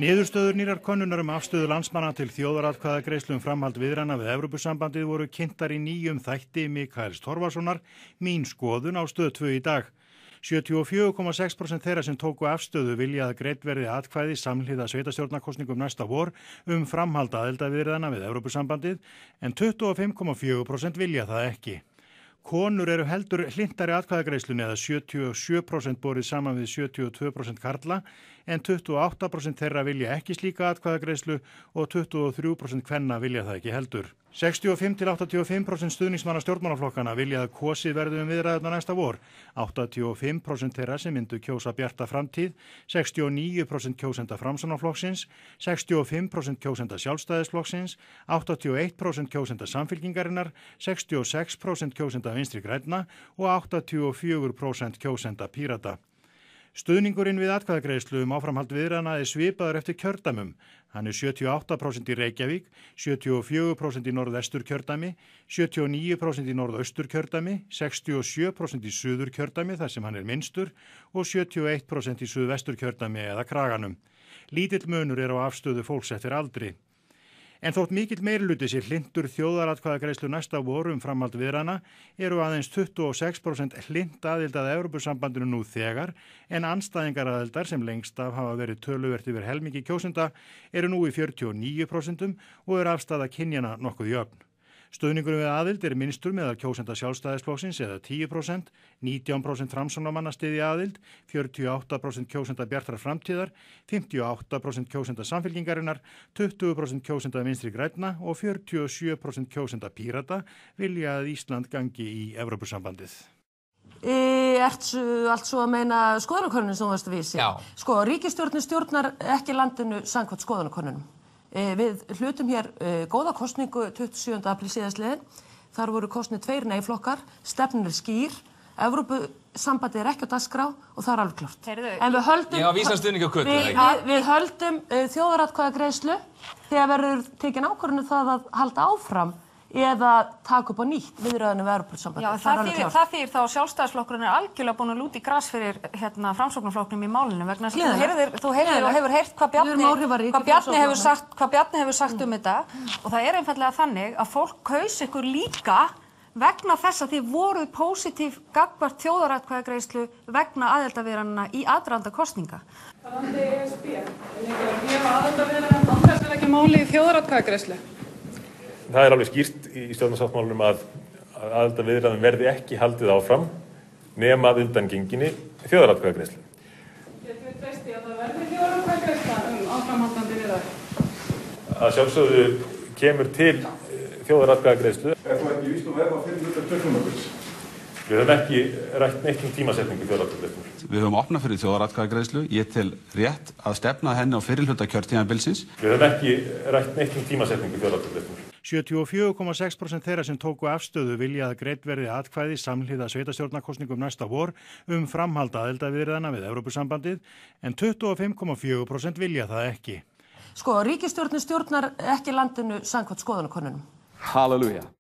Niðurstöður nýrrar könnunar afstöðu landsmanna til þjóðaratkvæðagreiðslu framhald viðræðna við Evrópusambandið voru kynntar í nýjum þætti Mikaels Torfasonar, Mín skoðun á Stöð 2 í dag. 74,6% þeirra sem tóku afstöðu vilja að greidd verði atkvæði samhliða sveitarstjórnarkosningum næsta vor framhald aðildarviðræðna við Evrópusambandið en 25,4% vilja það ekki. Konur eru heldur hlintari atkvæðagreiðslunni eða 77% borið saman við 72% karla en 28% þeirra vilja ekki slíka atkvæðagreiðslu og 23% kvenna vilja það ekki heldur. 65–85% stuðningsmanna stjórnmálaflokkana vilja að kosið verði viðræðurnar næsta vor. 85% þeirra sem myndu kjósa Bjarta framtíð, 69% kjósenda Framsóknarflokksins, 65% kjósenda Sjálfstæðisflokksins, 81% kjósenda Samfylkingarinnar, 66% kjósenda Vinstri grænna og 84% kjósenda Pírata. Stuðningurinn við atkvæðagreiðslu áframhald viðræðna svipaður eftir kjördæmum. Hann 78% í Reykjavík, 74% í Norðvesturkjördæmi, 79% í Norðausturkjördæmi, 67% í Suðurkjördæmi þar sem hann minnstur og 71% í Suðvesturkjördæmi eða Kraganum. Lítill munur á afstöðu fólks eftir aldri. En þótt mikill meirihluti sé hlynntur þjóðaratkvæðagreiðslu næsta vor framhald viðræðna eru aðeins 26% hlynnt aðild að Evrópusambandinu nú þegar en andstæðingar aðildar sem lengst af hafa verið töluvert yfir helmingi kjósenda eru nú í 49% og afstaða kynjanna nokkuð jöfn. Stuðningur við aðild minnstur meðal kjósenda Sjálfstæðisflokksins eða 10%, 19% Framsóknarmanna styðja aðild, 48% kjósenda Bjartrar framtíðar, 58% kjósenda Samfylkingarinnar, 20% kjósenda Vinstri grænna og 47% kjósenda Pírata vilja að Ísland gangi í Evrópusambandið. Ertu allt svo að meina skoðanakönnun sem þú varst að vísi? Já. Sko, ríkisstjórnin stjórnar ekki landinu samkvæmt skoðanakönnunum. Við hlutum hér góða kosningu 27. apríl síðastliðinn. Þar voru kosnir 2 nei-flokkar, stefnan skýr, Evrópusambandið ekki á dagskrá og það alveg klárt. En við höldum, Ég á vísan stuðning á kötu. við höldum þjóðaratkvæðagreiðslu þegar verður tekin ákvörðun það að halda áfram eða taka upp á nýtt viðræðunum við Evrópusambandið. Já, það þýðir þá að Sjálfstæðisflokkurinn algjörlega búin að lúta í gras fyrir Framsóknarflokknum í málinu vegna þess að þú hefur heyrt hvað Bjarni hefur sagt þetta og það einfaldlega þannig að fólk kaus ykkur líka vegna þess að þið voruð pósitív gagnvart þjóðaratkvæðagreiðslu vegna aðildarviðræðnanna í aðdraganda kosninga. Varðandi ESB, að gefa aðildarviðræðunum án þess að leggja máli í þjóðaratkvæðagreiðslu. Það alveg skýrt í stjórnarsáttmálanum að aðildarviðræðum verði ekki haldið áfram nema að undangenginni þjóðaratkvæðagreiðslu. Getum við treyst í að það verði þjóðaratkvæðagreiðsla áframhaldandi viðræður? Að sjálfsögðu kemur til þjóðaratkvæðagreiðslu. Þú ekki víst verða á fyrirhluta kjörtímabils? Við höfum ekki rætt neitt tímasetningu þjóðaratkvæðagreiðslu. Við höfum opnað fyrir þjóðaratkvæðagreiðslu. Ég tel rétt að stefna henni á fyrirhluta kjörtímabilsins. Við höfum ekki rætt neitt tímasetningu þjóðaratkvæðagreiðslu. 74,6% þeirra sem tóku afstöðu vilja að greidd verði atkvæði samhliða sveitarstjórnarkosningum næsta vor framhald aðildarviðræðna við Evrópusambandið en 25,4% vilja það ekki. Sko, ríkisstjórnin stjórnar ekki landinu samkvæmt skoðanakönnunum. Halleluja.